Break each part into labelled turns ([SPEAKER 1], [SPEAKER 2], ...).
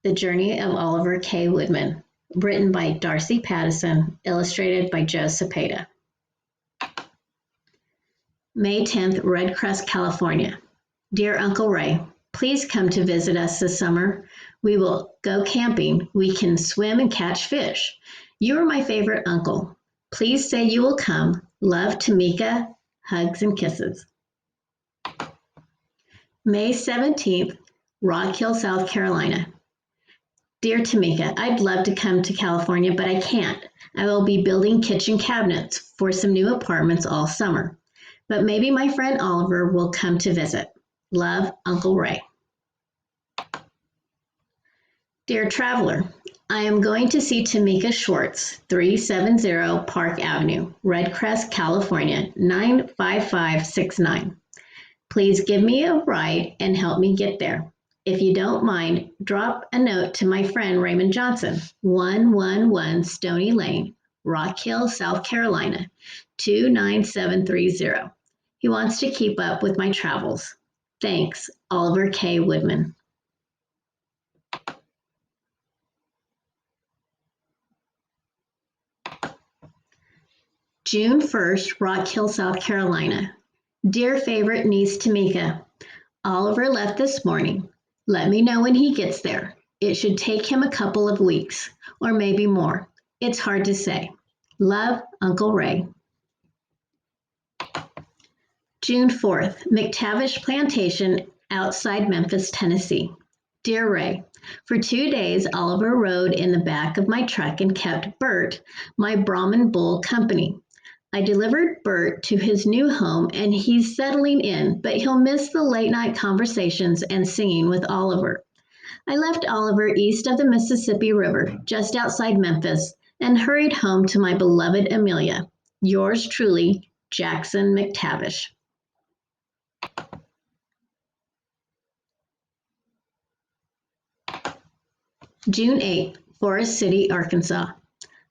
[SPEAKER 1] The Journey of Oliver K. Woodman, written by Darcy Pattison, illustrated by Joe Cepeda. May 10th, Red Crest, California. Dear Uncle Ray, please come to visit us this summer. We will go camping. We can swim and catch fish. You are my favorite uncle. Please say you will come. Love, Tamika. Hugs and kisses. May 17th, Rock Hill, South Carolina. Dear Tamika, I'd love to come to California, but I can't. I will be building kitchen cabinets for some new apartments all summer. But maybe my friend Oliver will come to visit. Love, Uncle Ray. Dear Traveler, I am going to see Tamika Schwartz, 370 Park Avenue, Red Crest, California, 95569. Please give me a ride and help me get there. If you don't mind, drop a note to my friend Raymond Johnson, 111 Stony Lane, Rock Hill, South Carolina, 29730. He wants to keep up with my travels. Thanks, Oliver K. Woodman. June 1st, Rock Hill, South Carolina. Dear favorite niece Tamika, Oliver left this morning. Let me know when he gets there. It should take him a couple of weeks, or maybe more. It's hard to say. Love, Uncle Ray. June 4th, McTavish Plantation, outside Memphis, Tennessee. Dear Ray, for 2 days, Oliver rode in the back of my truck and kept Bert, my Brahman bull, company. I delivered Bert to his new home and he's settling in, but he'll miss the late night conversations and singing with Oliver. I left Oliver east of the Mississippi River, just outside Memphis, and hurried home to my beloved Amelia. Yours truly, Jackson McTavish. June 8th, Forest City, Arkansas.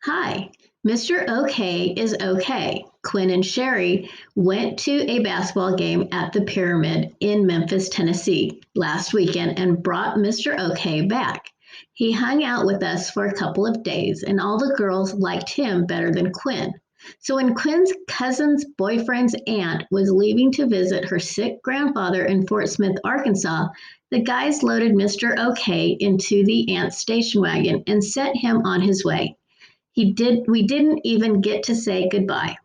[SPEAKER 1] Hi. Mr. OK is okay. Quinn and Sherry went to a basketball game at the Pyramid in Memphis, Tennessee last weekend and brought Mr. OK back. He hung out with us for a couple of days and all the girls liked him better than Quinn. So when Quinn's cousin's boyfriend's aunt was leaving to visit her sick grandfather in Fort Smith, Arkansas, the guys loaded Mr. OK into the aunt's station wagon and sent him on his way. We didn't even get to say goodbye.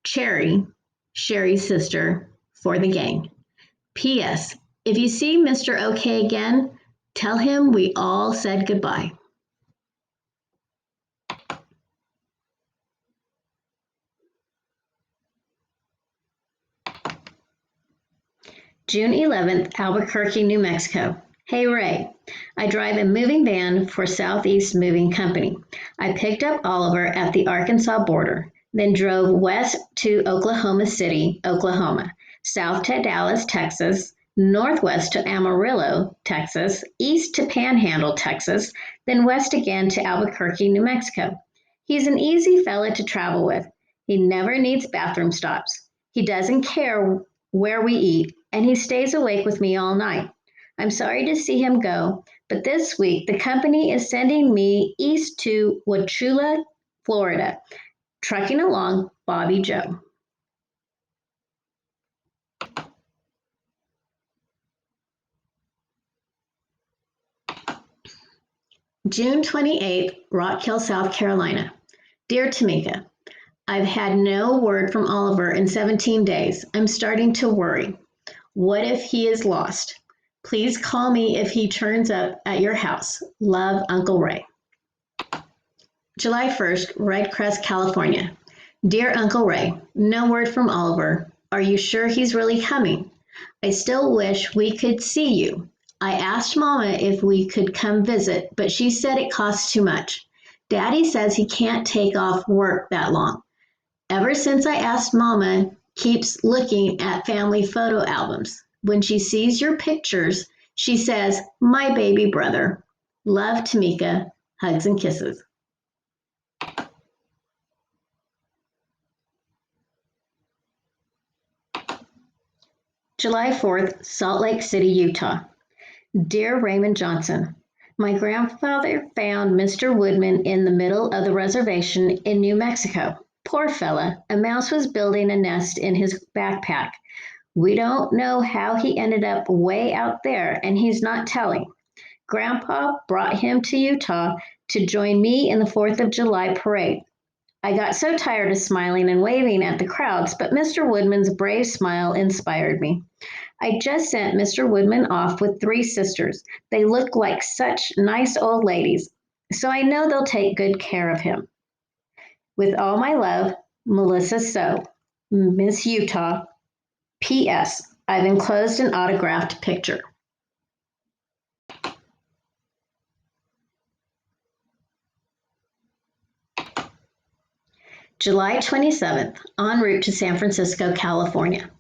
[SPEAKER 1] Cherry, Sherry's sister, for the gang. P.S. If you see Mr. OK again, tell him we all said goodbye. June 11th, Albuquerque, New Mexico. Hey Ray, I drive a moving van for Southeast Moving Company. I picked up Oliver at the Arkansas border, then drove west to Oklahoma City, Oklahoma, south to Dallas, Texas, northwest to Amarillo, Texas, east to Panhandle, Texas, then west again to Albuquerque, New Mexico. He's an easy fella to travel with. He never needs bathroom stops. He doesn't care where we eat, and he stays awake with me all night. I'm sorry to see him go, but this week the company is sending me east to Wauchula, Florida, trucking along Bobby Joe. June 28th, Rock Hill, South Carolina. Dear Tamika, I've had no word from Oliver in 17 days. I'm starting to worry. What if he is lost? Please call me if he turns up at your house. Love, Uncle Ray. July 1st, Red Crest, California. Dear Uncle Ray, no word from Oliver. Are you sure he's really coming? I still wish we could see you. I asked Mama if we could come visit, but she said it costs too much. Daddy says he can't take off work that long. Ever since I asked Mama, keeps looking at family photo albums. When she sees your pictures, she says, my baby brother. Love, Tamika. Hugs and kisses. July 4th, Salt Lake City, Utah. Dear Raymond Johnson, My grandfather found Mr. Woodman in the middle of the reservation in New Mexico. Poor fella, a mouse was building a nest in his backpack. We don't know how he ended up way out there, and he's not telling. Grandpa brought him to Utah to join me in the 4th of July parade. I got so tired of smiling and waving at the crowds, but Mr. Woodman's brave smile inspired me. I just sent Mr. Woodman off with 3 sisters. They look like such nice old ladies, so I know they'll take good care of him. With all my love, Melissa So, Miss Utah. P.S. I've enclosed an autographed picture. July 27th, en route to San Francisco, California.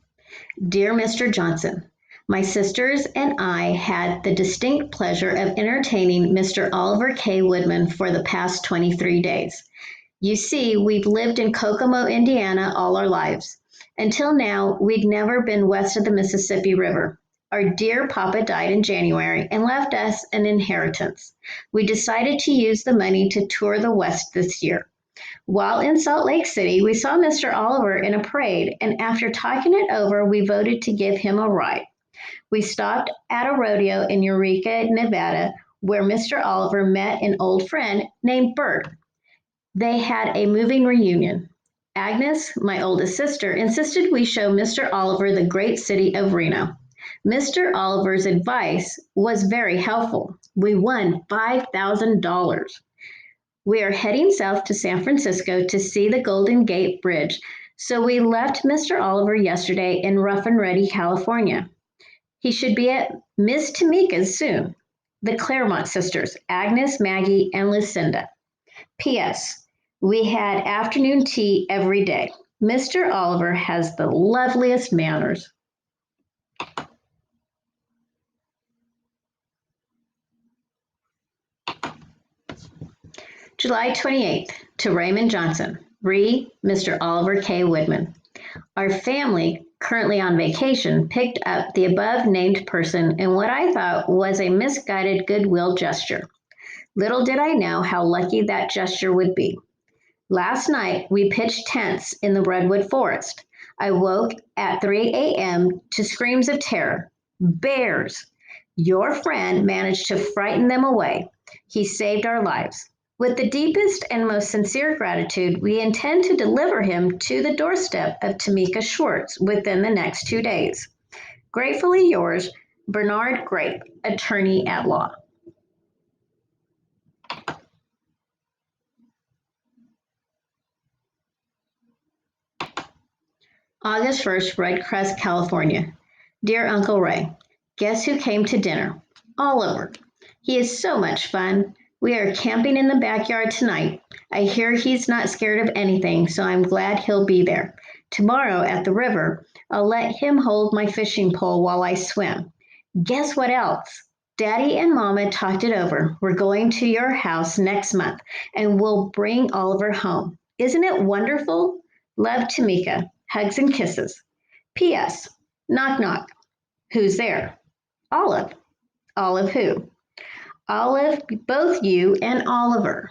[SPEAKER 1] Dear Mr. Johnson, my sisters and I had the distinct pleasure of entertaining Mr. Oliver K. Woodman for the past 23 days. You see, we've lived in Kokomo, Indiana all our lives. Until now, we'd never been west of the Mississippi River. Our dear Papa died in January and left us an inheritance. We decided to use the money to tour the West this year. While in Salt Lake City, we saw Mr. Oliver in a parade, and after talking it over, we voted to give him a ride. We stopped at a rodeo in Eureka, Nevada, where Mr. Oliver met an old friend named Bert. They had a moving reunion. Agnes, my oldest sister, insisted we show Mr. Oliver the great city of Reno. Mr. Oliver's advice was very helpful. We won $5,000. We are heading south to San Francisco to see the Golden Gate Bridge, so we left Mr. Oliver yesterday in Rough and Ready, California. He should be at Miss Tamika's soon. The Claremont sisters, Agnes, Maggie, and Lucinda. P.S. We had afternoon tea every day. Mr. Oliver has the loveliest manners. July 28th, to Raymond Johnson, Mr. Oliver K. Woodman. Our family, currently on vacation, picked up the above named person in what I thought was a misguided goodwill gesture. Little did I know how lucky that gesture would be. Last night, we pitched tents in the redwood forest. I woke at 3 a.m. to screams of terror. Bears! Your friend managed to frighten them away. He saved our lives. With the deepest and most sincere gratitude, we intend to deliver him to the doorstep of Tamika Schwartz within the next 2 days. Gratefully yours, Bernard Grape, Attorney at Law. August 1st, Red Crest, California. Dear Uncle Ray, guess who came to dinner? Oliver. He is so much fun. We are camping in the backyard tonight. I hear he's not scared of anything, so I'm glad he'll be there. Tomorrow at the river, I'll let him hold my fishing pole while I swim. Guess what else? Daddy and Mama talked it over. We're going to your house next month, and we'll bring Oliver home. Isn't it wonderful? Love, Tamika. Hugs and kisses. P.S. Knock, knock. Who's there? Olive. Olive who? Olive, both you and Oliver.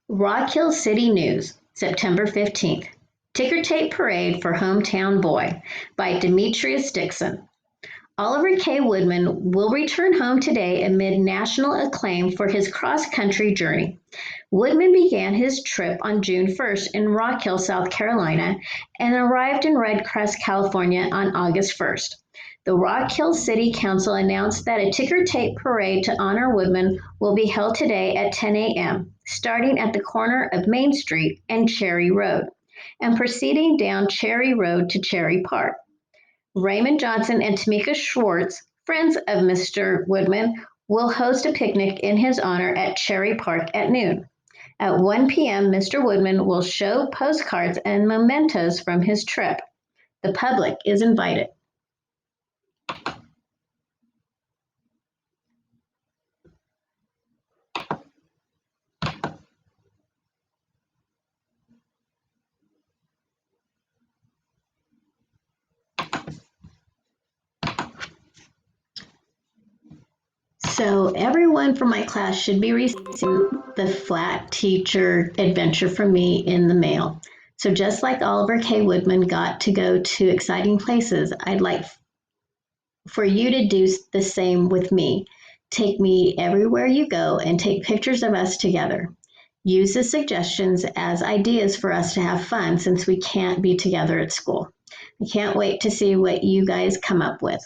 [SPEAKER 1] Rock Hill City News, September 15th. Ticker Tape Parade for Hometown Boy by Demetrius Dixon. Oliver K. Woodman will return home today amid national acclaim for his cross-country journey. Woodman began his trip on June 1st in Rock Hill, South Carolina, and arrived in Red Crest, California on August 1st. The Rock Hill City Council announced that a ticker tape parade to honor Woodman will be held today at 10 a.m., starting at the corner of Main Street and Cherry Road, and proceeding down Cherry Road to Cherry Park. Raymond Johnson and Tamika Schwartz, friends of Mr. Woodman, will host a picnic in his honor at Cherry Park at noon. At 1 p.m., Mr. Woodman will show postcards and mementos from his trip. The public is invited. So everyone from my class should be receiving the Flat Teacher Adventure from me in the mail. So just like Oliver K. Woodman got to go to exciting places, I'd like for you to do the same with me. Take me everywhere you go and take pictures of us together. Use the suggestions as ideas for us to have fun since we can't be together at school. I can't wait to see what you guys come up with.